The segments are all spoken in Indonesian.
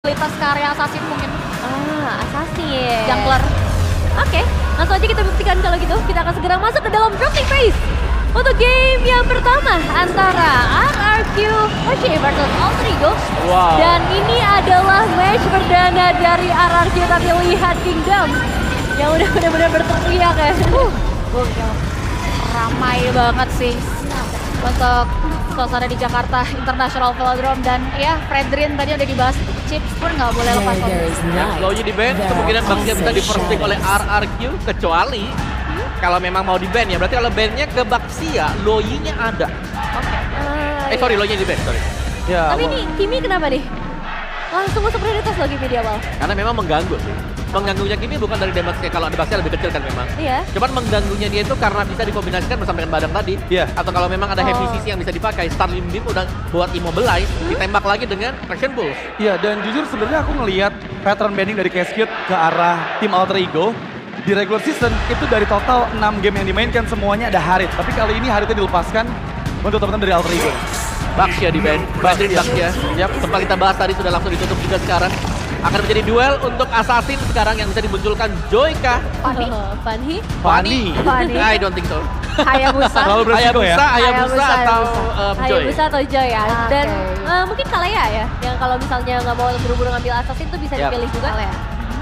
Kualitas karya Assassin mungkin. Assassin. Jungler. Oke, langsung aja kita buktikan kalau gitu. Kita akan segera masuk ke dalam dropping phase. Untuk game yang pertama antara RRQ Hoshi versus Altrigo. Wow. Dan ini adalah match perdana dari RRQ, tapi lihat Kingdom yang udah benar-benar berteriak ya. Gokil. Ramai banget sih untuk suasana di Jakarta International Velodrome. Dan ya Fredrin tadi udah dibahas, Chips pun nggak boleh lepas fokus. Yang slownya di ban, kemungkinan Bangsia bisa di first pick oleh RRQ, kecuali kalau memang mau di ban ya. Berarti kalau bannya ke Baxia, Loyi-nya ada. Sorry, Loyi-nya di ban, sorry. Ya, Tapi ini Kimi kenapa nih? Langsung masuk prioritas loh Kimi di awal. Karena memang mengganggu sih. Mengganggunya Kimi bukan dari damage-nya, kalau ada Baxia lebih kecil kan memang. Iya. Cuman mengganggunya dia itu karena bisa dikombinasikan bersama dengan Badang tadi. Iya. Atau kalau memang ada heavy CC yang bisa dipakai, Starlim Beam udah buat immobilize, ditembak lagi dengan Traction Pulse. Iya, dan jujur sebenarnya aku ngelihat pattern banning dari Cascade ke arah tim Alter Ego di regular season itu dari total 6 game yang dimainkan semuanya ada Harit. Tapi kali ini Haritnya dilepaskan untuk teman-teman dari Alter Ego. Baxia di ban, Badrin Baxia. Yap, sempat kita bahas tadi sudah langsung ditutup juga sekarang. Akan menjadi duel untuk Assassin sekarang yang bisa dimunculkan Joyka. Fanny. Fanny. Fanny. I don't think so. Hayabusa. Terlalu beresiko ya. Hayabusa atau Joy. Hayabusa atau Joy ya. Oke. Dan mungkin Kalea ya, yang kalau misalnya nggak mau buru-buru ngambil Assassin tuh bisa Yap. dipilih juga. Kalea.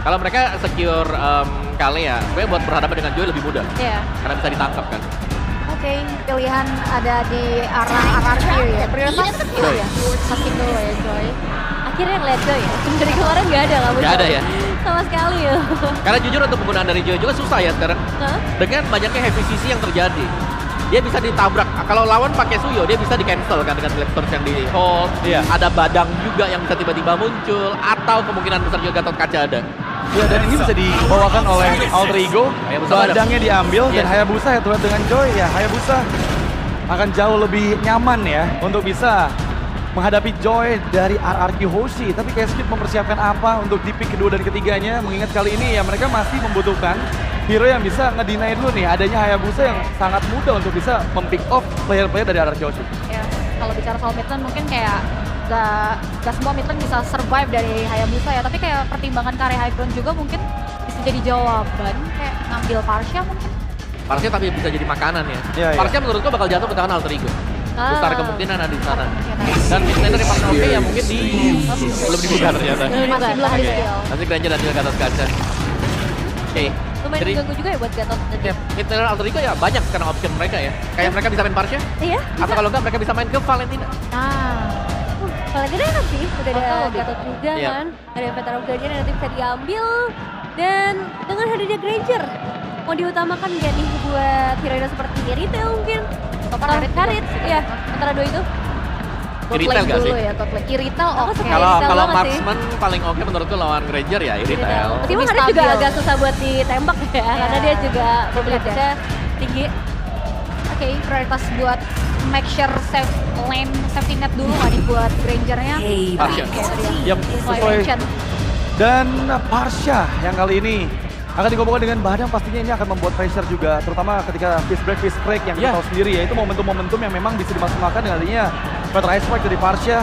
Kalau mereka secure Kalea, sebenarnya buat berhadapan dengan Joy lebih mudah. Iya. Karena bisa ditangkap kan. Oke, pilihan ada di arah RRQ ya. Prioritas Joy. ya. Assassin dulu ya Joy. Akhirnya ngeliat Joy ya. Dari kemarin nggak ada nggak muncul. Nggak ada ya? Sama sekali ya. Karena jujur untuk penggunaan dari Joy juga susah ya sekarang. Hah? Dengan banyaknya heavy CC yang terjadi. Dia bisa ditabrak. Kalau lawan pakai Suyo, dia bisa di-cancel kan dengan Flipsters yang di hold. Iya. Ada Badang juga yang bisa tiba-tiba muncul. Atau kemungkinan besar juga Gatot Kaca ada. Ya, dan ini bisa dibawakan oleh Alter Ego. Hayabusa Badangnya diambil dan Yes. Hayabusa head to head dengan Joy. Ya, Hayabusa akan jauh lebih nyaman ya untuk bisa menghadapi Joy dari RRQ Hoshi. Tapi Cascade mempersiapkan apa untuk di pick kedua dan ketiganya, mengingat kali ini ya mereka masih membutuhkan hero yang bisa ngedeny dulu nih adanya Hayabusa yang sangat mudah untuk bisa mempick off player-player dari RRQ Hoshi. Ya, kalau bicara soal midlane mungkin kayak gak semua midlane bisa survive dari Hayabusa ya. Tapi kayak pertimbangan karya high ground juga mungkin bisa jadi jawaban. Kayak ngambil Parsha mungkin. Parsnya tapi bisa jadi makanan ya. Iya, iya. Parsnya menurutku bakal jatuh ke tangan Alter Ego. Besar kemungkinan ada di sana. Dan midlaner dari partner oke ya mungkin belum dibuka ternyata. Masih belum Oke. skill. Nanti Granger dan juga Gatot Kaca. Oke. Lumayan Jadi mengganggu juga ya buat Gatot. ya, midlaner Alter Ego ya banyak sekarang option mereka ya. Kayak mereka bisa main Parsnya. Iya. Atau kalau enggak mereka bisa main ke Valentina. Paling gede kan sih, udah ada Oh, Gatot juga Iya. kan. Ada Veteran of Guardian yang nanti bisa diambil. Dan dengan hadirnya Granger, mau diutamakan nggak nih buat hero seperti Retail mungkin? Topan Harit juga Harit, bisa iya. dimakan. Antara dua itu. Top Iritel lane gak dulu sih? ya, top lane. Iritel Aku oke. suka Kalau Iritel kalau banget sih. marksman paling oke menurutku lawan Granger ya Iritel. Meskipun Ini Harit juga stabil. agak susah buat ditembak ya, karena dia juga mobilitasnya tinggi. Oke, prioritas buat make sure safe lane, safety net dulu nggak nih buat Grangernya. Parsha. Oke, tadi ya. Yap, Sesuai sesuai. mention. Dan Parsha yang kali ini akan digabungkan dengan Badang, pastinya ini akan membuat pressure juga, terutama ketika fist break yang kita Yeah. tahu sendiri ya, itu momentum-momentum yang memang bisa dimaksimalkan dengan adanya Petra Ice Strike dari Parsha,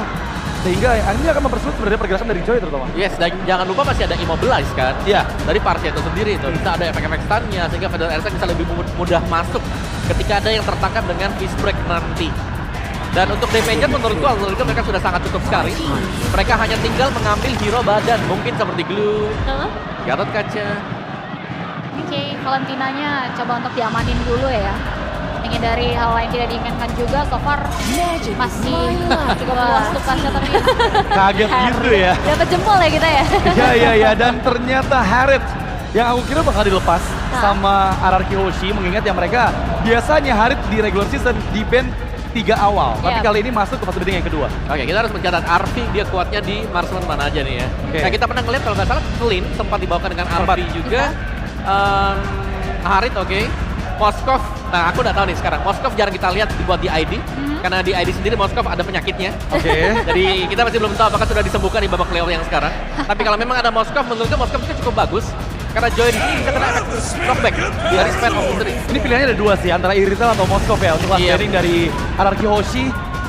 sehingga ini akan mempersulit sebenarnya pergerakan dari Joy terutama. Yes, dan jangan lupa masih ada immobilize kan? Iya. Dari Parsha itu sendiri itu bisa ada efek-efek stunnya sehingga Federal Airstrike bisa lebih mudah masuk ketika ada yang tertangkap dengan fist break nanti. Dan untuk damager menurutku mereka sudah sangat cukup sekali. Mereka hanya tinggal mengambil hero badan, mungkin seperti Glue, Hah? Gatot Kaca. Oke, Valentinanya coba untuk diamanin dulu ya. Menghindari hal lain tidak diinginkan juga. So far masih cukup luas tugasnya tapi Kaget gitu ya. Dapat jempol ya kita ya. Iya, dan ternyata Harit yang aku kira bakal dilepas sama RRQ Hoshi, mengingat ya mereka biasanya Harit di regular season di band 3 awal, tapi Yap. kali ini masuk ke fase bidding yang kedua. Oke, kita harus mencatat RV dia kuatnya di marksman mana aja nih ya. Oke. Nah, kita pernah ngeliat kalau nggak salah Clean sempat dibawakan dengan RV juga. Harit oke. Moskov, nah aku udah tahu nih sekarang. Moskov jarang kita lihat dibuat di ID. Karena di ID sendiri Moskov ada penyakitnya. Oke. Jadi kita masih belum tahu apakah sudah disembuhkan di babak playoff yang sekarang. Tapi kalau memang ada Moskov, menurutku Moskov juga cukup bagus. Karena Joy di sini bisa kena efek knockback dari span of injury. Ini pilihannya ada dua sih, antara Iritel atau Moskov ya untuk last Iya. banning dari RRQ Hoshi.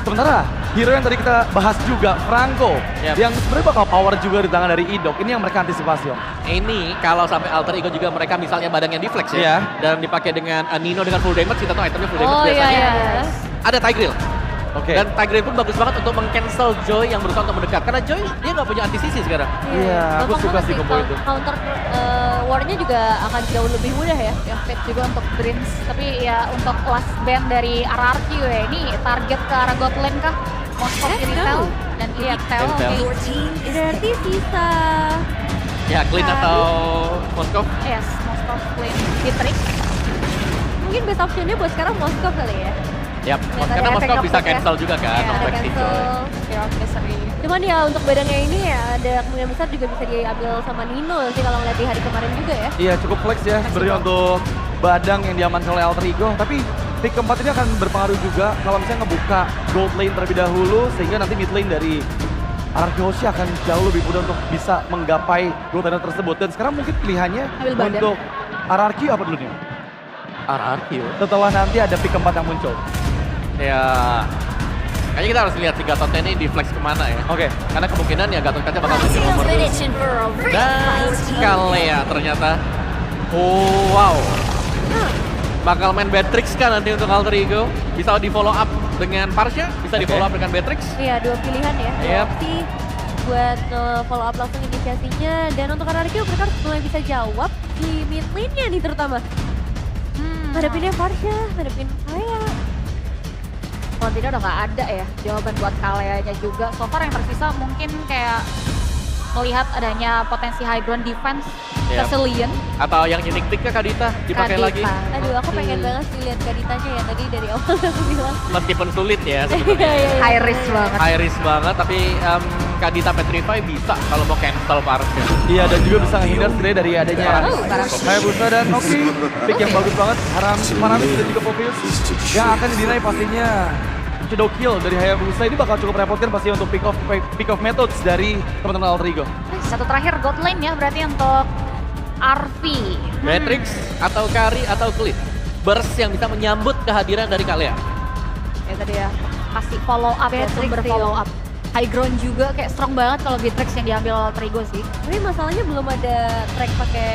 Sementara hero yang tadi kita bahas juga, Franco. Yap. Yang sebenarnya bakal power juga di tangan dari Idok. Ini yang mereka antisipasi, Om. Ini kalau sampai alter ego juga mereka misalnya badannya di flex ya. Iya. Dan dipakai dengan Nino dengan full damage, kita tahu itemnya full damage Oh iya biasanya. iya. Ada Tigreal. Oke. Dan Tigreal pun bagus banget untuk meng-cancel Joy yang berusaha untuk mendekat. Karena Joy dia nggak punya anti-CC sekarang. Iya, aku Gampang suka banget sih combo itu. Counter war-nya juga akan jauh lebih mudah ya. Yang fit juga untuk Dreams. Tapi ya untuk last band dari RRQ ya, ini target ke arah God Lane kah? Moskov Let's Iritel go. dan Iritel. Intel. Oke. Berarti sisa Ya, Clean atau Moskov. Yes, Moskov Lane Bitrix. mungkin best optionnya buat sekarang Moskov kali ya. Yap, Lihat karena ada Moskov efek bisa ngepush ya. cancel juga kan. Iya, ada Flex si Joy. cancel. Fear of Misery. Cuman ya untuk badannya ini ya ada kemungkinan besar juga bisa diambil sama Nino sih kalau ngeliat di hari kemarin juga ya. Iya, cukup flex ya sebenarnya untuk badang yang diamankan oleh Alter Ego. Tapi pick keempat ini akan berpengaruh juga kalau misalnya ngebuka gold lane terlebih dahulu sehingga nanti mid lane dari RRQ Hoshi akan jauh lebih mudah untuk bisa menggapai gold lane tersebut. Dan sekarang mungkin pilihannya Ambil badan. untuk RRQ apa dulu nih? RRQ. Setelah nanti ada pick keempat yang muncul. Ya, kayaknya kita harus lihat si Gatotnya ini di flex kemana ya. Oke. Karena kemungkinan ya Gatot kaca bakal menjadi nomor 2. Dan Kalea ternyata. Oh wow. Bakal main Beatrix kan nanti untuk Alter Ego. Bisa di follow up dengan Parsha, bisa di follow up dengan Beatrix. Iya, dua pilihan ya. Dua Yap. opsi buat follow up langsung inisiasinya. Dan untuk RRQ mereka harus mulai bisa jawab di mid lane-nya nih terutama. Hadapinnya Farsha, hadapin Kalea. Kalau tidak udah nggak ada ya jawaban buat Kaleanya juga. So far yang tersisa mungkin kayak melihat adanya potensi high ground defense Yep. Keselien. Atau yang unik pick ke Kadita dipakai lagi. Aduh, aku pengen banget sih lihat Kaditanya ya tadi dari awal aku bilang. Meskipun sulit ya Iya, sebenarnya. iya, iya. High risk banget. High risk banget tapi Kadita Petrify bisa kalau mau cancel Parsha. Iya, dan juga bisa menghindar sebenarnya dari adanya Barang. Hayabusa dan Oki. Pick yang bagus banget. Maramis dan juga Popius. Gak akan dinilai pastinya. Shadow kill dari Hayabusa ini bakal cukup repotkan pasti untuk pick off methods dari teman-teman Alter Ego. Satu terakhir God Lane ya berarti untuk RV. Beatrix atau Kari atau Cliff. Burst yang bisa menyambut kehadiran dari Kalea. Ya tadi ya kasih follow up ya, Beatrix sumber sih, follow up. High ground juga kayak strong banget kalau Beatrix yang diambil Alter Ego sih. Tapi masalahnya belum ada track pakai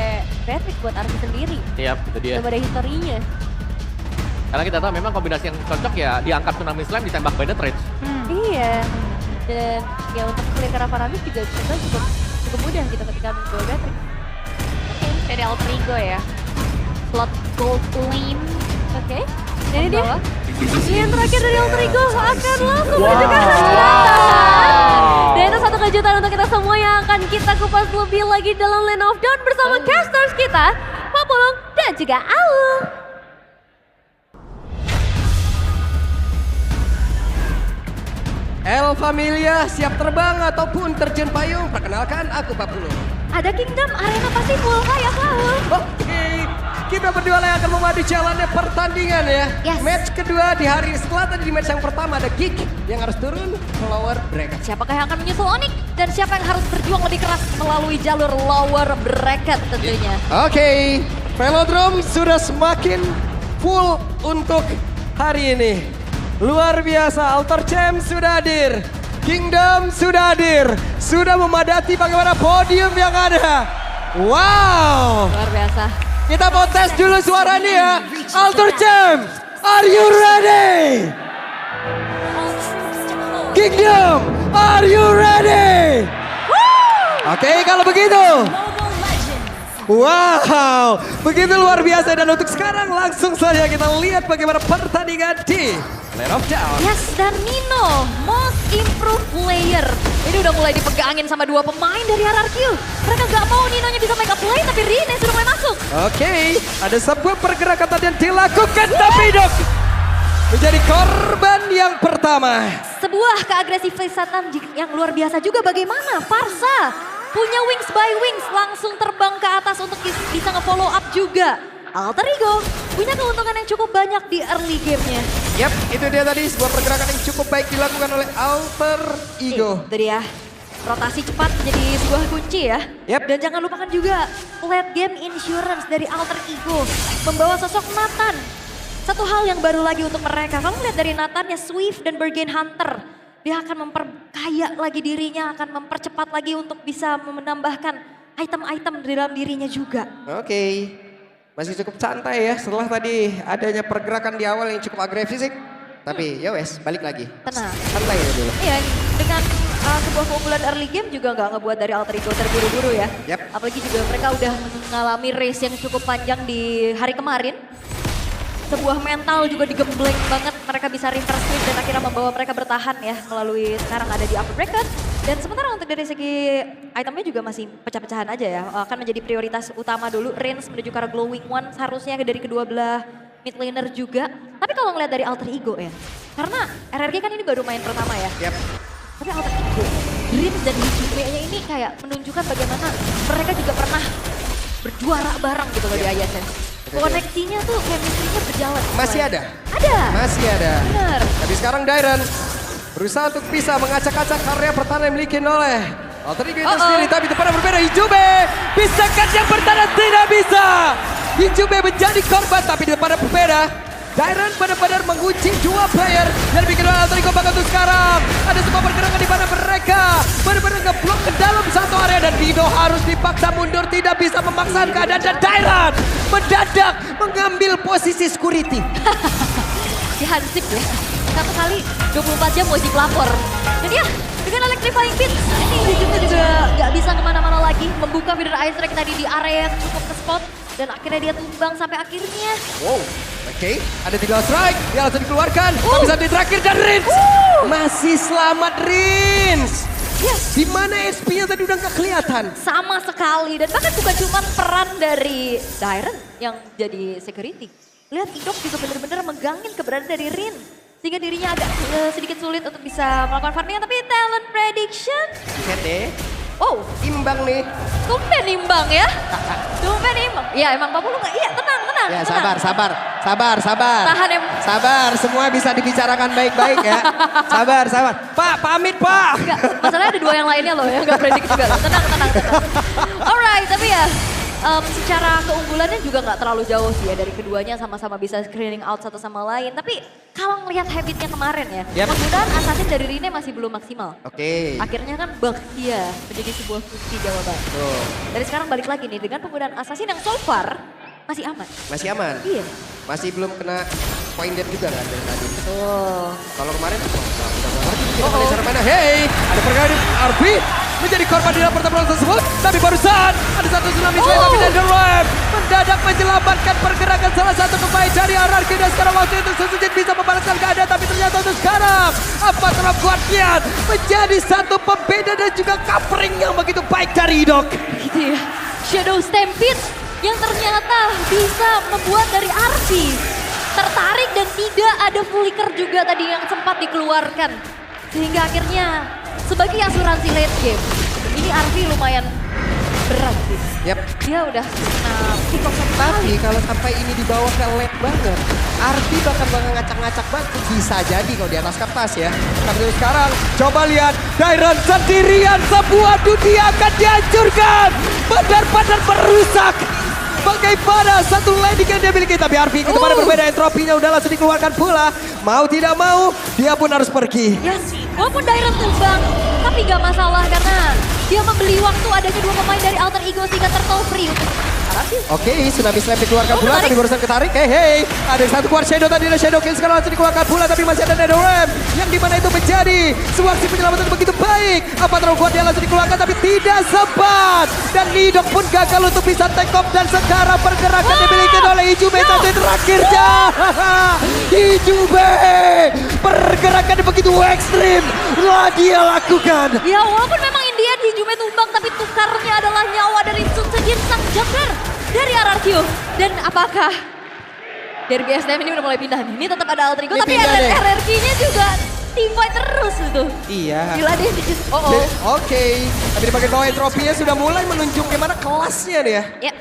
Beatrix buat Army sendiri. Iya, itu dia. Belum ada historinya. Karena kita tahu memang kombinasi yang cocok ya diangkat Tsunami Slam ditembak by the Trade. Iya. Dan ya untuk clear Karavanis juga kita cukup mudah gitu ketika mencoba Beatrix. Dari Alter Ego ya. Slot gold lane. Oke. Jadi dia Membawa. yang terakhir dari Alter Ego akan langsung menuju ke Wow. Dan itu satu kejutan untuk kita semua yang akan kita kupas lebih lagi dalam Lane of Dawn bersama casters kita, Papulung dan juga Aul. El Familia siap terbang ataupun terjun payung. Perkenalkan aku Papulung. Ada Kingdom, arena pasti full kayak Aul. Oke, kita berdua lah yang akan memadu jalannya pertandingan ya. Yes. Match kedua di hari setelah tadi di match yang pertama ada Geek yang harus turun ke lower bracket. Siapakah yang akan menyusul Onyx dan siapa yang harus berjuang lebih keras melalui jalur lower bracket tentunya. Oke, Velodrome sudah semakin full untuk hari ini. Luar biasa, Alter Champ sudah hadir. Kingdom sudah hadir. Sudah memadati bagaimana podium yang ada. Wow. Luar biasa. Kita mau tes dulu suaranya ya. Alter Champ, are you ready? Kingdom, are you ready? Oke, kalau begitu. Wow, begitu luar biasa dan untuk sekarang langsung saja kita lihat bagaimana pertandingan di Lane of Dawn. Yes, dan Nino, most improved player. Ini udah mulai dipegangin sama dua pemain dari RRQ. Mereka nggak mau Ninonya bisa make up play, tapi Rine sudah mulai masuk. Oke, ada sebuah pergerakan tadi yang dilakukan tapi Dok menjadi korban yang pertama. Sebuah keagresifan yang luar biasa juga bagaimana Farsa punya wings by wings langsung terbang ke atas untuk bisa nge-follow up juga. Alter Ego punya keuntungan yang cukup banyak di early game-nya. Yap, itu dia tadi sebuah pergerakan yang cukup baik dilakukan oleh Alter Ego. Itu dia. Rotasi cepat menjadi sebuah kunci ya. Yap. Dan jangan lupakan juga late game insurance dari Alter Ego. Membawa sosok Nathan. Satu hal yang baru lagi untuk mereka. Kamu lihat dari Nathannya Swift dan Bergen Hunter. dia akan memperkaya lagi dirinya, akan mempercepat lagi untuk bisa menambahkan item-item di dalam dirinya juga. Oke. Masih cukup santai ya setelah tadi adanya pergerakan di awal yang cukup agresif. Tapi ya wes, balik lagi. Tenang. Santai ya dulu. Iya, dengan sebuah keunggulan early game juga nggak ngebuat dari Alter Ego terburu-buru ya. Yap. Apalagi juga mereka udah mengalami race yang cukup panjang di hari kemarin. Sebuah mental juga digembleng banget, mereka bisa reverse sweep dan akhirnya membawa mereka bertahan ya melalui sekarang ada di upper bracket. Dan sementara untuk dari segi itemnya juga masih pecah-pecahan aja ya, akan menjadi prioritas utama dulu. Range menuju ke arah Glowing One seharusnya dari kedua belah mid laner juga. Tapi kalau ngeliat dari Alter Ego ya, karena RRQ kan ini baru main pertama ya. Yap. Tapi Alter Ego, Dreams dan Hijube-nya ini kayak menunjukkan bagaimana mereka juga pernah berjuara bareng gitu loh di ISS. Koneksinya tuh, chemistry-nya berjalan. Masih ada? Ada. Masih ada. Bener. Tapi sekarang Dairon berusaha untuk bisa mengacak-acak area pertahanan yang dimiliki oleh Alter Ego itu sendiri. Tapi depannya berbeda, Hijube. Bisakah yang pertahanan? Tidak bisa. Hijube menjadi korban tapi di depannya berbeda. Dairon benar-benar mengunci dua player dan bikin Alter Ego bakal untuk sekarang. Ada sebuah pergerakan di mana mereka benar-benar ngeblok ke dalam satu area dan Dino harus dipaksa mundur, tidak bisa memaksakan keadaan dan Dairon mendadak mengambil posisi security. Si Hansip ya, satu kali 24 jam wajib lapor. Dan ya, dengan Electrifying Beat, ini Hijube juga nggak bisa kemana-mana lagi. Membuka feeder Ice Drake tadi di area yang cukup ke spot. Dan akhirnya dia tumbang sampai akhirnya. Wow, oke. Ada 3 strike, dia langsung dikeluarkan. Tapi satu terakhir dan Rins. Masih selamat Rins. Yes. Di mana SP-nya tadi udah nggak kelihatan. Sama sekali. Dan bahkan bukan cuma peran dari Dairon yang jadi security. Lihat Idok juga benar-benar megangin keberadaan dari Rin. Sehingga dirinya agak sedikit sulit untuk bisa melakukan farming. Tapi talent prediction. Lihat deh. Oh, Imbang nih. tumben imbang ya. Tumben imbang. Ya emang Bapak lu nggak, iya tenang. Ya tenang. sabar. Tahan em. Sabar, semua bisa dibicarakan baik-baik ya. Sabar. Pak, pamit Pak. Enggak, masalahnya ada 2 yang lainnya loh ya, nggak predik juga loh. Tenang. Alright, tapi ya secara keunggulannya juga nggak terlalu jauh sih ya dari keduanya, sama-sama bisa screening out satu sama lain. Tapi kalau ngelihat habitnya kemarin ya, Yep. penggunaan assassin dari Rine masih belum maksimal. Oke. Akhirnya kan Bakhtia menjadi sebuah kunci jawaban. Tuh, Dari sekarang balik lagi nih dengan penggunaan assassin yang so far masih aman. masih aman. Iya. Masih belum kena point dead juga kan dari tadi. Oh. Kalau kemarin udah ngerti kita mulai cara mana. Hey, ada pergerakan Arfi menjadi korban di dalam pertempuran tersebut. Tapi barusan ada satu tsunami slide tapi Netherweb mendadak menyelamatkan pergerakan salah satu pemain dari RRQ dan sekarang waktu itu Susujin bisa membalaskan keadaan tapi ternyata untuk sekarang Avatar Guardian menjadi satu pembeda dan juga covering yang begitu baik dari Idok. Gitu ya. Shadow Stampede yang ternyata bisa membuat dari Arfi tertarik dan tidak ada flicker juga tadi yang sempat dikeluarkan. Sehingga akhirnya sebagai asuransi late game, ini Arfi lumayan berat sih. Yap. Dia udah pick up satu Tapi kali. kalau sampai ini dibawa ke late banget, Arfi bakal ngacak-ngacak banget. Bisa jadi kalau di atas kertas ya. Tapi terus sekarang, coba lihat. Dairon sendirian, sebuah dunia akan dihancurkan. Benar-benar merusak. Bagaimana satu landing yang dia miliki. Tapi Arfi kedepannya berbeda, entropinya udah langsung dikeluarkan pula. Mau tidak mau, dia pun harus pergi. Yes, walaupun Dairon tumbang, tapi gak masalah karena dia membeli waktu adanya 2 pemain dari Alter Ego sehingga turtle free untuk Arfi. Oke, Tsunami Slam dikeluarkan pula, menarik. tapi barusan ketarik. Hey, ada satu keluar Shadow tadi, ada Shadow Kill sekarang langsung dikeluarkan pula, tapi masih ada Netherweb yang dimana itu menjadi sebuah aksi penyelamatan begitu baik. Apa terlalu kuat dia langsung dikeluarkan, tapi tidak sempat. Dan Nidok pun gagal untuk bisa take off dan sekarang pergerakan dimiliki oleh Hijube satu terakhirnya. Hijube, pergerakan begitu ekstrim telah dia lakukan. Ya walaupun memang Indian Hijube tumbang tapi tukarnya adalah nyawa dari Susujin sang jungler dari RRQ. Dan apakah dari BSDM ini udah mulai pindah nih? Ini tetap ada Alter Ego Ini tapi pindah deh. RRQ-nya juga teamfight terus itu. Iya. Gila deh, oh. Oke, tapi di bagian bawah entropinya sudah mulai menunjuk gimana kelasnya dia. Ya,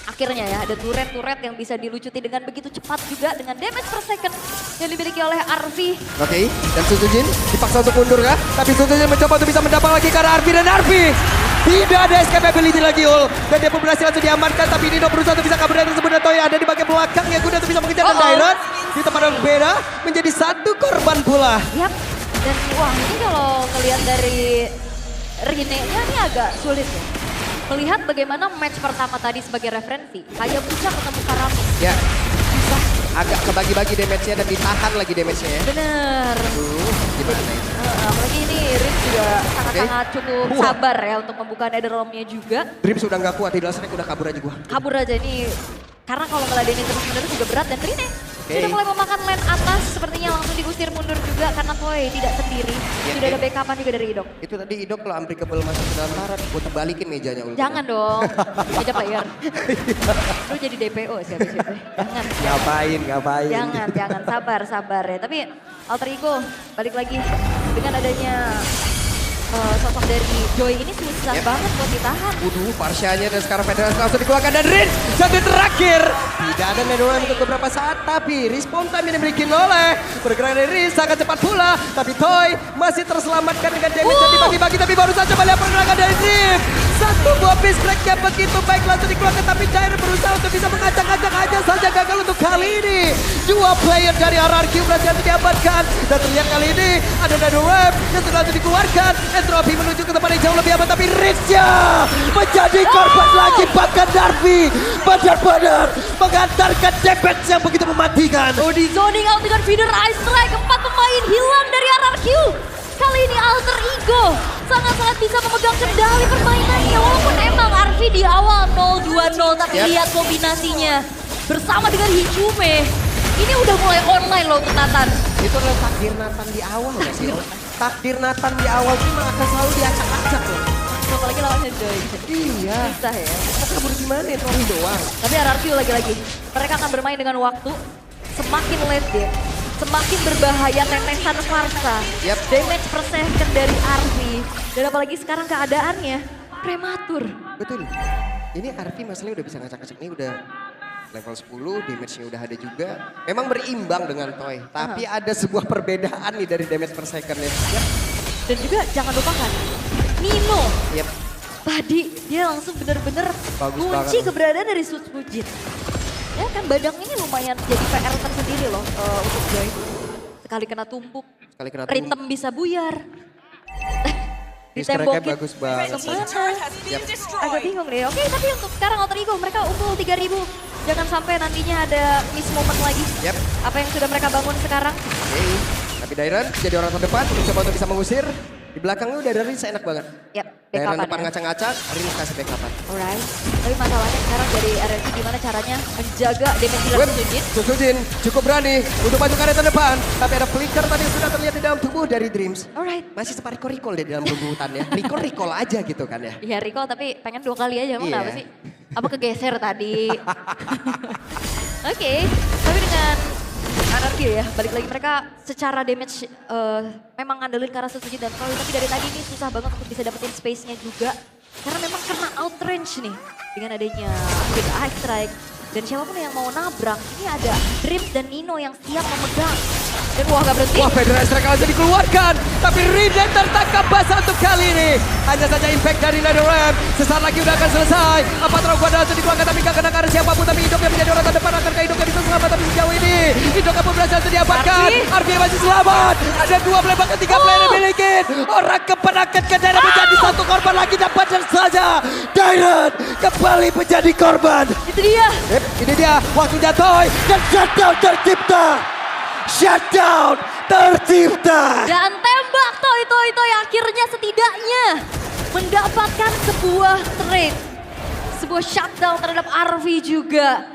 akhirnya ya ada turret-turret yang bisa dilucuti dengan begitu cepat juga dengan damage per second yang dimiliki oleh Arfi. Oke, dan Susujin dipaksa untuk mundur kah? Tapi Susujin mencoba untuk bisa mendapang lagi ke arah Arfi dan Arfi tidak ada escapability lagi Ul. Dan dia pun berhasil langsung diamankan tapi Nino berusaha untuk bisa kabur dari tersebut dan Toya ada di bagian belakang yang guna untuk bisa mengejar dan Dairon di tempat yang berbeda menjadi satu korban pula. Yap, Dan wah ini kalau ngelihat dari Rine-nya ini agak sulit ya. Melihat bagaimana match pertama tadi sebagai referensi, Hayabusa ketemu Karami. Ya, susah. Agak kebagi-bagi damage-nya dan ditahan lagi damage-nya ya. Bener. Gimana ini? Apalagi ini Riz juga sangat-sangat cukup Wah. sabar ya untuk membuka Netherrealm-nya juga. Dream sudah nggak kuat, tidak strike udah kabur aja gua. Kabur aja ini, karena kalau ngeladenin terus-menerus juga berat. Dan Rine Oke. sudah mulai memakan lane atas, sepertinya langsung diusir mundur juga karena Toy tidak sendiri. Sudah ada backup-an juga dari Idok. Itu tadi Idok kalau unbreakable masuk ke dalam tarat, gua terbalikin mejanya Ul. Jangan dong, meja player. Lu jadi DPO sih abis itu. Jangan. Ngapain? Jangan, sabar ya. Tapi Alter Ego balik lagi dengan adanya sosok dari Joy ini susah banget buat ditahan. Waduh, Farshanya dan sekarang Federasi langsung dikeluarkan dan Rin satu terakhir. Tidak ada Netherrealm untuk beberapa saat, tapi respawn time yang dimiliki oleh pergerakan dari Rin sangat cepat pula. Tapi Toy masih terselamatkan dengan damage yang dibagi-bagi, tapi baru saja melihat pergerakan dari Dream. Satu buah piece break yang begitu baik langsung dikeluarkan, tapi Dire berusaha untuk bisa mengacak-acak aja saja, gagal untuk kali ini. Dua player dari RRQ berhasil diamankan, dan terlihat kali ini ada Netherrealm yang sudah langsung dikeluarkan. Entropy menuju ke tempat yang jauh lebih aman, tapi Rizya menjadi korban lagi. Bahkan Darby benar-benar mengantarkan damage yang begitu mematikan. Oh, di zoning out dengan feeder Ice Strike, 4 pemain hilang dari RRQ. Kali ini Alter Ego sangat-sangat bisa memegang kendali permainannya. Walaupun emang Arvi di awal 0-2-0, tapi lihat kombinasinya bersama dengan Hichume. Ini udah mulai online loh untuk Nathan. Itu adalah takdir Nathan di awal gak sih? Takdir Nathan di awal ini akan selalu diacak-acak loh. Apalagi lawannya Joy. Iya. Susah ya. Mau kabur gimana ya, Troy doang. Tapi RRQ lagi-lagi, mereka akan bermain dengan waktu. Semakin late game, semakin berbahaya tetesan Farsa. Yep. Damage per second dari Arvi. Dan apalagi sekarang keadaannya prematur. Betul. Ini Arvi masalahnya udah bisa ngacak-ngacak nih, udah level 10, damage-nya udah ada juga. Memang berimbang dengan Toy, tapi ada sebuah perbedaan nih dari damage per second-nya. Yep. Dan juga jangan lupakan, Nino. Yep. Tadi dia langsung bener-bener Bagus kunci banget. keberadaan dari Suits Fujin. Ya kan badang ini lumayan jadi PR tersendiri loh untuk Joy. Sekali kena tumpuk, Sekali kena Rintem bisa buyar. Distrack-nya bagus banget. Kemana? Agak bingung deh. Oke, tapi untuk sekarang Alter Ego mereka unggul 3.000. Jangan sampai nantinya ada miss moment lagi. Yep. Apa yang sudah mereka bangun sekarang? Oke. Tapi Dairan jadi orang terdepan, mencoba untuk bisa mengusir. Di belakangnya udah dari enak banget. Yap, Dairan backup-an depan ya. ngacak-ngacak, Rin kasih backup-an. Alright. Tapi masalahnya sekarang dari RRQ gimana caranya menjaga damage Web, healer Sujin. Susujin cukup berani untuk maju ke area terdepan. Tapi ada flicker tadi yang sudah terlihat di dalam tubuh dari Dreams. Alright. Masih sempat recall di dalam tubuh hutannya. Recall aja gitu kan ya. Iya recall tapi pengen 2 kali aja. Emang Iya. kenapa sih? Apa kegeser tadi? Oke, tapi dengan RRQ ya, balik lagi mereka secara damage memang ngandelin ke arah Sujin dan Troy. Tapi dari tadi ini susah banget untuk bisa dapetin space-nya juga. Karena memang kena outrange nih dengan adanya Big Ice Strike. Dan siapapun yang mau nabrak, ini ada Dreams dan Nino yang siap memegang. Dan wah gak berhenti. Wah, Federasi Strike langsung dikeluarkan. Tapi Riden tertangkap basah untuk kali ini. Hanya saja impact dari Netherrealm. Sesaat lagi udah akan selesai. Apa Troguan langsung dikeluarkan tapi gak kena karena siapapun. Tapi Idok yang menjadi orang terdepan. Akankah Idok yang bisa selamat tapi sejauh ini. Idok pun berhasil diamankan. Arfi masih selamat. Ada 2 player bahkan 3 player yang dimiliki. Orang kepenakan ke Dairan menjadi satu korban lagi. Dapatkan saja. Dairan kembali menjadi korban. Itu dia. Yep, ini dia waktunya Toy. Dan shutdown tercipta. Shutdown tercipta. Dan tembak Toy akhirnya setidaknya mendapatkan sebuah trade. Sebuah shutdown terhadap Arvi juga.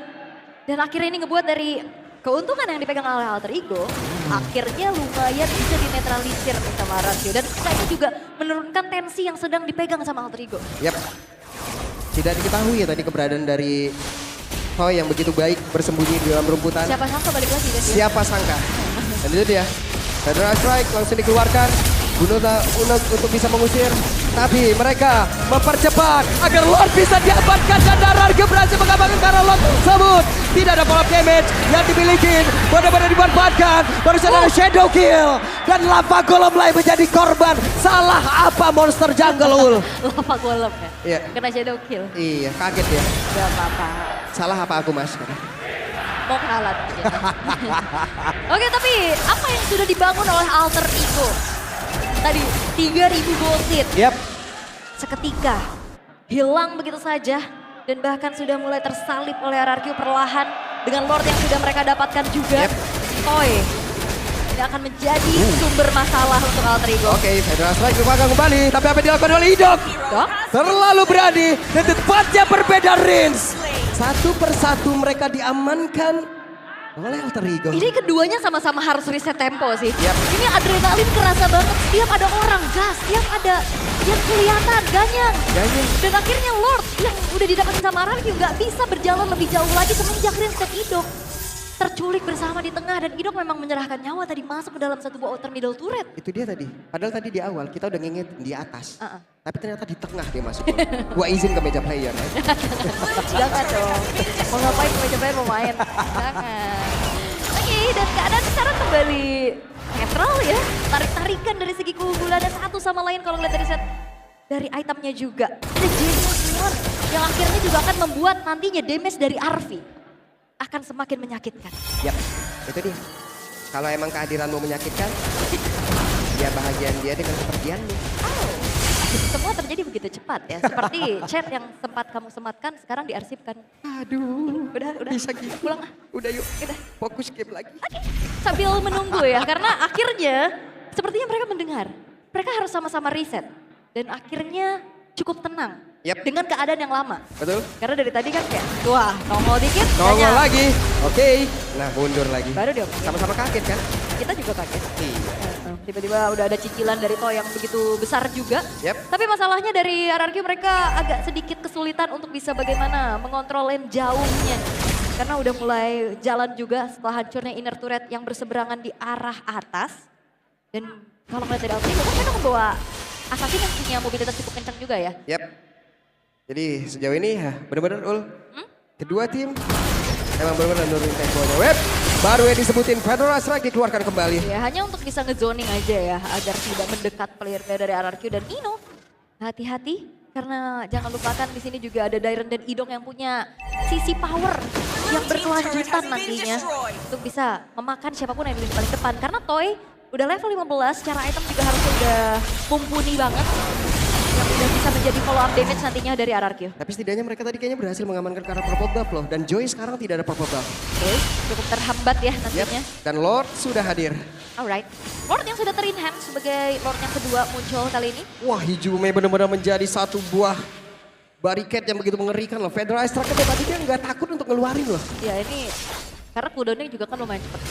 Dan akhirnya ini ngebuat dari keuntungan yang dipegang oleh Alter Ego, akhirnya lumayan bisa dinetralisir nih sama Rasio. Dan ini juga menurunkan tensi yang sedang dipegang sama Alter Ego. Yap. Tidak diketahui ya tadi keberadaan dari Toy yang begitu baik bersembunyi di dalam rumputan. Siapa sangka balik lagi guys ya? Siapa sangka. Dan itu dia. Federal Strike langsung dikeluarkan. Gunota Unek untuk bisa mengusir. Tapi mereka mempercepat agar Lord bisa diamankan. Dan RRQ berhasil mengamankan karena Lord tersebut. Tidak ada follow damage yang dimiliki. Benar-benar dimanfaatkan. Barusan ada Shadow Kill. Dan Lava Golem lain menjadi korban. Salah apa monster jungle Ul? Lava Golem ya? Iya. Kena shadow kill. Iya, kaget ya. Gak apa-apa. Salah apa aku mas? Mau kenalan mungkin. Oke, tapi apa yang sudah dibangun oleh Alter Ego tadi 3.000 gold seed. Yap. Seketika hilang begitu saja dan bahkan sudah mulai tersalip oleh RRQ perlahan dengan Lord yang sudah mereka dapatkan juga. Toy ini akan menjadi sumber masalah untuk Alter Ego. Oke, Federal Strike dipegang kembali. Tapi apa yang dilakukan oleh Idok? Terlalu berani dan tempatnya berbeda range. Satu persatu mereka diamankan oleh Alter Ego. Ini keduanya sama-sama harus reset tempo sih. Ini adrenalin kerasa banget. Setiap ada orang gas, setiap ada yang kelihatan ganyang. Dan akhirnya Lord yang udah didapetin sama RRQ nggak bisa berjalan lebih jauh lagi semenjak Rinset Idok terculik bersama di tengah dan Idok memang menyerahkan nyawa tadi masuk ke dalam satu buah outer middle turret. Itu dia tadi. Padahal tadi di awal kita udah nginget di atas. Tapi ternyata di tengah dia masuk. Gua izin ke meja player. Jangan dong. Mau ngapain ke meja player mau main? Jangan. Oke, dan keadaan sekarang kembali netral ya. Tarik-tarikan dari segi keunggulan dan satu sama lain kalau ngeliat dari set dari itemnya juga. Ada Genius One yang akhirnya juga akan membuat nantinya damage dari Arvi akan semakin menyakitkan. Yap, itu dia. Kalau emang kehadiranmu menyakitkan, ya bahagian dia dengan kepergianmu. Semua terjadi begitu cepat ya. Seperti chat yang sempat kamu sematkan sekarang diarsipkan. Aduh, Udah. bisa gitu. Pulang. Udah yuk, Udah. fokus game lagi. Oke. Sambil menunggu ya, karena akhirnya sepertinya mereka mendengar. Mereka harus sama-sama reset. Dan akhirnya cukup tenang. Yap. Dengan keadaan yang lama. Betul. Karena dari tadi kan kayak, wah nongol dikit. Nongol banyak. lagi, oke. Nah mundur lagi. Baru dia ngomongin. Sama-sama kaget kan? Kita juga kaget. Iya. Tiba-tiba udah ada cicilan dari Toy yang begitu besar juga. Yap. Tapi masalahnya dari RRQ mereka agak sedikit kesulitan untuk bisa bagaimana mengontrol lane jauhnya. Karena udah mulai jalan juga setelah hancurnya inner turret yang berseberangan di arah atas. Dan kalau melihat dari Alter Ego kan mereka membawa Assassin yang punya mobilitas cukup kencang juga ya. Yap. Jadi sejauh ini ya benar-benar kedua tim emang benar-benar nurunin temponya. Web baru yang disebutin Federal Strike dikeluarkan kembali. Ya hanya untuk bisa ngezoning aja ya agar tidak mendekat player-player dari RRQ dan Nino. Hati-hati karena jangan lupakan di sini juga ada Dairen dan Idok yang punya sisi power yang berkelanjutan nantinya untuk bisa memakan siapapun yang di paling depan. Karena Toy udah level 15, secara item juga harusnya udah mumpuni banget. Yang udah bisa menjadi follow up damage nantinya dari RRQ. Tapi setidaknya mereka tadi kayaknya berhasil mengamankan ke arah purple buff loh. Dan Joy sekarang tidak ada purple buff. Oke, cukup terhambat ya nantinya. Dan Lord sudah hadir. Alright, Lord yang sudah ter-enhance sebagai Lord yang kedua muncul kali ini. Wah Hijume benar-benar menjadi satu buah barricade yang begitu mengerikan loh. Federal Strike tadi dia nggak takut untuk ngeluarin loh. Ya ini karena cooldownnya juga kan lumayan cepet.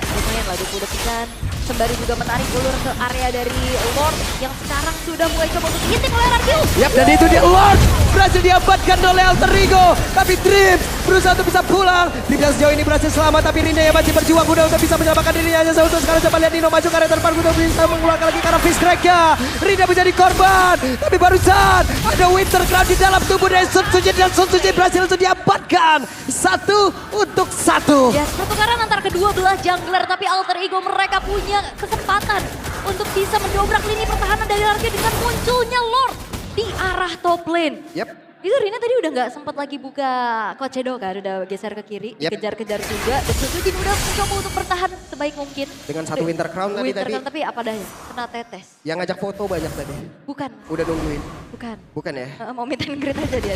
Lumayan lah 20 detikan. Sembari juga menarik ulur ke area dari Lord yang sekarang sudah mulai coba untuk hitting oleh RRQ. Yap, dan itu dia Lord berhasil diamankan oleh Alter Ego. Tapi Dream berusaha untuk bisa pulang. Dream yang sejauh ini berhasil selamat tapi Rina yang masih berjuang udah untuk bisa menyelamatkan dirinya. Hanya untuk sekarang coba lihat Nino maju ke area terdepan untuk bisa mengeluarkan lagi karena Fist Crack-nya. Rina menjadi korban. Tapi barusan ada Winter Crown di dalam tubuh dari Sun Tzu Jin dan Sun Tzu Jin berhasil untuk diamankan. 1-1. Ya pertukaran antara kedua belah jungler tapi Alter Ego mereka punya kesempatan untuk bisa mendobrak lini pertahanan dari RRQ dengan munculnya Lord di arah top lane. Yap. Itu Rina tadi udah nggak sempat lagi buka Kocedo kan, udah geser ke kiri, dikejar-kejar juga. Dan Sujin udah mencoba untuk bertahan sebaik mungkin. Dengan satu Winter Crown tadi. Tapi apa daya, kena tetes. Yang ngajak foto banyak tadi. Bukan. Udah nungguin. Bukan. Bukan ya? Mau meet and greet aja dia.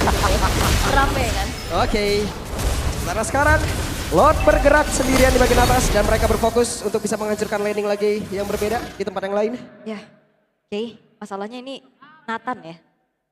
Rame kan. Oke. Karena sekarang Lord bergerak sendirian di bagian atas dan mereka berfokus untuk bisa menghancurkan landing lagi yang berbeda di tempat yang lain. Ya, oke. Masalahnya ini Nathan ya,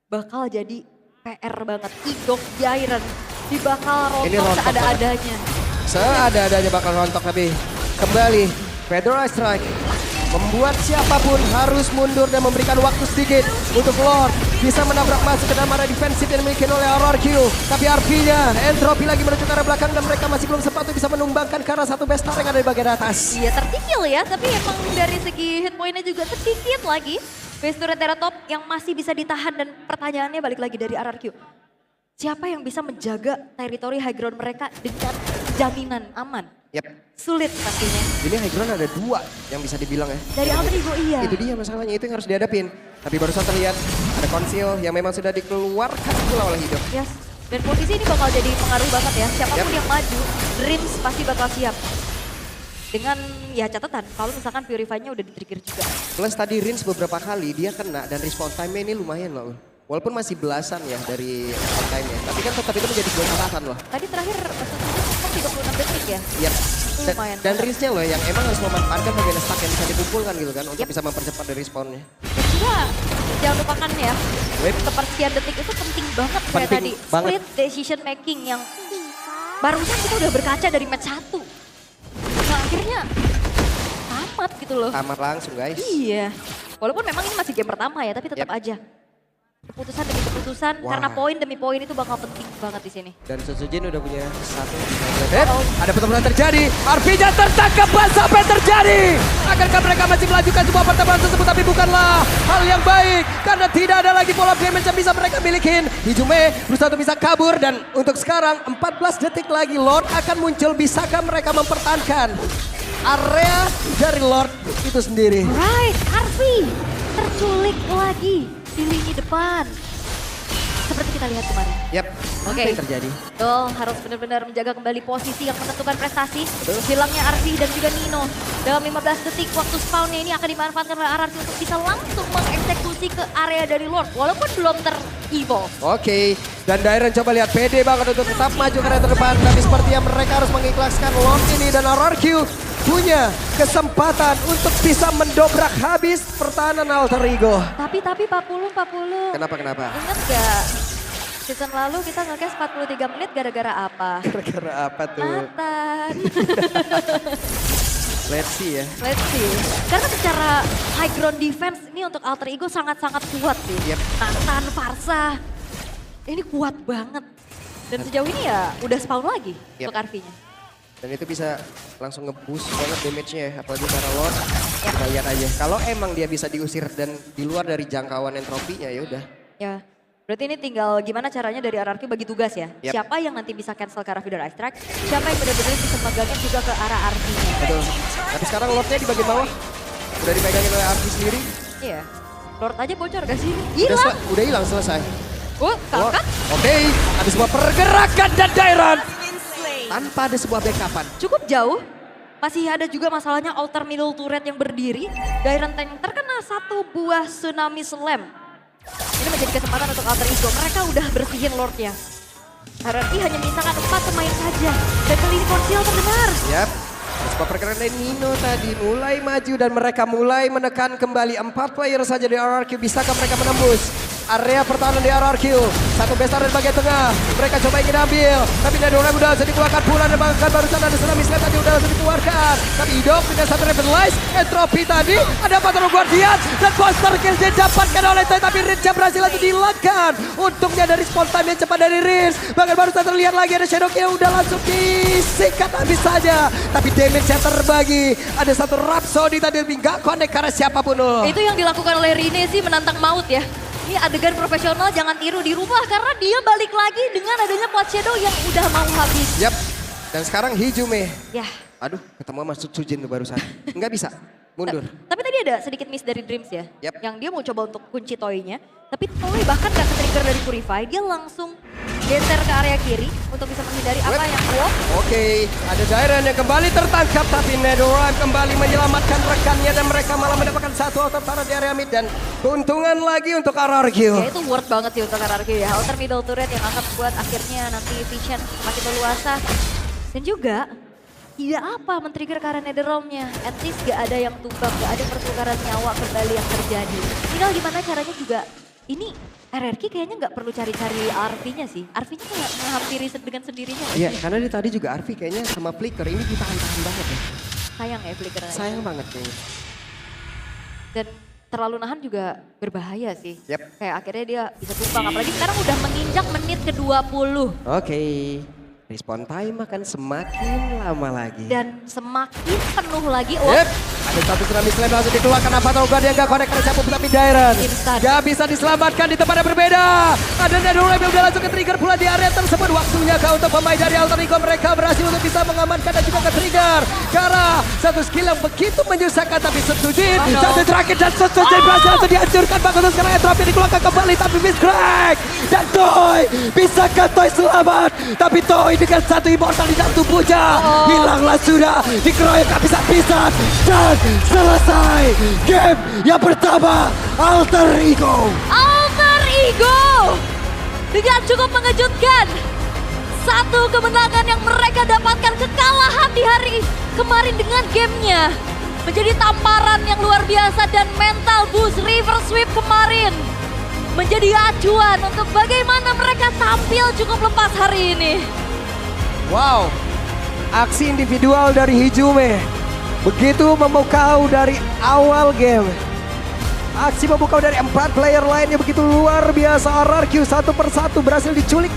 bakal jadi PR banget. Idok Dairen dibakal rontok seada-adanya. Seada-adanya bakal rontok tapi kembali Federal Strike membuat siapapun harus mundur dan memberikan waktu sedikit untuk Lord bisa menabrak masuk ke dalam area defensif yang dimiliki oleh RRQ. Tapi RP-nya Entropy lagi menuju ke arah belakang dan mereka masih belum sempat untuk bisa menumbangkan karena satu bestar yang ada di bagian atas. Iya tertinggal ya, tapi emang dari segi hit point-nya juga sedikit lagi. Base turret era top yang masih bisa ditahan dan pertanyaannya balik lagi dari RRQ. Siapa yang bisa menjaga teritori high ground mereka dengan jaminan aman? Yap. Sulit pastinya. Ini high ground ada dua yang bisa dibilang ya. Dari Alter Ego iya. Itu dia masalahnya, itu yang harus dihadapin. Tapi barusan terlihat ada konsil yang memang sudah dikeluarkan pula oleh Hidup. Yes. Dan posisi ini bakal jadi pengaruh banget ya. Siapapun yang maju, Dreams pasti bakal siap. Dengan ya catatan kalau misalkan Purify-nya udah di-trigger juga. Plus tadi Rins beberapa kali dia kena dan respawn time-nya ini lumayan loh. Walaupun masih belasan ya dari respawn time-nya. Tapi kan tetap itu menjadi sebuah catatan loh. Tadi terakhir Sensation 36 detik ya. Iya. Lumayan. Dan Rinsnya loh yang emang harus memanfaatkan bagian stack yang bisa dikumpulkan gitu kan. Untuk bisa mempercepat dari respawn-nya. Dan juga jangan lupakan ya, kepersian detik itu penting banget kayak Penting tadi. banget. Split decision making yang barusan kita udah berkaca dari match 1. Nah akhirnya tamat gitu loh. Tamat langsung guys. Iya. Walaupun memang ini masih game pertama ya, tapi tetap Yep. aja. Keputusan demi keputusan, Wah. karena poin demi poin itu bakal penting banget di sini. Dan Sujin udah punya satu. Ada pertemuan terjadi. Arvija tertangkap basah. Apa yang terjadi? Akankah mereka masih melanjutkan sebuah pertemuan tersebut? Tapi bukanlah hal yang baik. Karena tidak ada lagi pola damage yang bisa mereka milikin. Hijume berusaha untuk bisa kabur. Dan untuk sekarang 14 detik lagi Lord akan muncul. Bisakah mereka mempertahankan area dari Lord itu sendiri? Right, Arfi terculik lagi di lini depan. Seperti kita lihat kemarin. Yap. Oke. Apa yang terjadi? Tuh, harus benar-benar menjaga kembali posisi yang menentukan prestasi. Hilangnya Arfi dan juga Nino. Dalam 15 detik waktu spawnnya ini akan dimanfaatkan oleh RRQ untuk bisa langsung mengeksekusi ke area dari Lord. Walaupun belum ter-evolve. Oke, dan Dairen coba lihat pede banget untuk tetap maju ke area terdepan. Tapi sepertinya mereka harus mengikhlaskan Lord ini dan RRQ punya kesempatan untuk bisa mendobrak habis pertahanan Alter Ego. Tapi 40-40. Kenapa? Ingat gak? Season lalu kita nge-cast 43 menit gara-gara apa? Gara-gara apa tuh? Nathan. Let's see ya. Let's see. Karena secara high ground defense ini untuk Alter Ego sangat-sangat kuat sih. Yep. Nathan, Farsa. Ini kuat banget. Dan sejauh ini ya udah spawn lagi Yep. untuk RV-nya. Dan itu bisa langsung nge-boost banget damage-nya ya. Apalagi para Lord. Kita lihat aja. Kalau emang dia bisa diusir dan di luar dari jangkauan entropinya ya udah. Ya. Berarti ini tinggal gimana caranya dari RRQ bagi tugas ya. Yep. Siapa yang nanti bisa cancel ke arah Feeder Ice Strike. Siapa yang benar-benar bisa megangin juga ke arah RV-nya. Betul. Tapi sekarang Lordnya di bagian bawah. Udah dipegangin oleh Arki sendiri. Iya. Lord aja bocor gak sih? Udah, Hilang. udah hilang selesai. Oh, kakak. Oke, ada sebuah pergerakan dan Dairen. Tanpa ada sebuah backupan. Cukup jauh. Masih ada juga masalahnya altar middle turret yang berdiri. Dairen Tank terkena satu buah tsunami slam. Ini menjadi kesempatan untuk Alter Ego. Mereka udah bersihin Lordnya. RRQ hanya menyisakan 4 pemain saja. Dan kali ini Konsil terdengar. Yap. Sebuah pergerakan dari Nino tadi mulai maju dan mereka mulai menekan kembali 4 player saja di RRQ. Bisakah mereka menembus area pertahanan di RRQ? Satu besar dari bagian tengah. Mereka coba ingin ambil. Tapi Nedora udah bisa dikeluarkan pula dan bahkan barusan ada tsunami slam tadi udah bisa dikeluarkan. Tapi hidup dengan satu Revitalize. Entropy tadi. Ada Patrol Guardian. Dan Monster Kill didapatkan oleh Tay. Tapi Rinja berhasil lagi dihilangkan. Untungnya dari spawn time yang cepat dari Riz. Bahkan barusan terlihat lagi ada Shadow Kill. Udah langsung disikat habis saja. Tapi damage-nya terbagi. Ada satu Rhapsody tadi tapi nggak connect karena siapapun. Itu yang dilakukan oleh Rine sih menantang maut ya. Ini adegan profesional jangan tiru di rumah karena dia balik lagi dengan adanya Plat Shadow yang udah mau habis. Yap. Dan sekarang Hijume. Ya. Aduh, ketemu sama Sujin tuh barusan. Nggak bisa, mundur. Tapi tadi ada sedikit miss dari Dreams ya. Yap. Yang dia mau coba untuk kunci toynya. Tapi toy bahkan gak ke-trigger dari Purify. Dia langsung geser ke area kiri untuk bisa menghindari apa yang walk. Oke, ada Dairen yang kembali tertangkap. Tapi Nedoran kembali menyelamatkan rekannya. Dan mereka malah mendapatkan satu outer turret di area mid. Dan keuntungan lagi untuk RRQ. Ya itu worth banget sih untuk RRQ ya. Outer middle turret yang akan buat akhirnya nanti Vision makin leluasa. Dan juga tidak apa men-trigger karena Netherrealm-nya. At least gak ada yang tumbang, gak ada pertukaran nyawa kembali yang terjadi. Tinggal gimana caranya juga. Ini RRQ kayaknya nggak perlu cari-cari RV-nya sih. RV-nya kayak menghampiri dengan sendirinya. Iya, karena dari tadi juga Arvi kayaknya sama Flicker ini ditahan-tahan banget ya. Sayang ya Flicker. Sayang banget kayaknya. Dan terlalu nahan juga berbahaya sih. Yap. Kayak akhirnya dia bisa tumbang. Apalagi sekarang udah menginjak menit ke-20. Oke, respawn time akan semakin lama lagi. Dan semakin penuh lagi. Oh, Yep, Ada satu tsunami slam langsung dikeluarkan. Apa tahu dia nggak connect ada siapa tapi Dairon. Instan. Gak bisa diselamatkan di tempat yang berbeda. Ada Nano Wave yang udah langsung ke trigger pula di area tersebut. Waktunya kah untuk pemain dari Alter Ego, mereka berhasil untuk bisa mengamankan dan juga ke trigger. Karena satu skill yang begitu menyusahkan tapi setujin. Satu terakhir dan setujin berhasil untuk dihancurkan. Bahkan sekarang Entropy dikeluarkan kembali tapi miss crack. Dan Toy, bisakah Toy selamat? Tapi Toy dengan satu immortal di dalam tubuhnya. Hilanglah sudah, dikeroyok habis-habisan. Dan selesai game yang pertama Alter Ego. Alter Ego dengan cukup mengejutkan. Satu kemenangan yang mereka dapatkan, kekalahan di hari kemarin dengan gamenya menjadi tamparan yang luar biasa dan mental boost River Sweep kemarin menjadi acuan untuk bagaimana mereka tampil cukup lepas hari ini. Wow, aksi individual dari Hijume begitu memukau dari awal game. Aksi memukau dari 4 player lainnya begitu luar biasa. RRQ satu persatu berhasil diculik.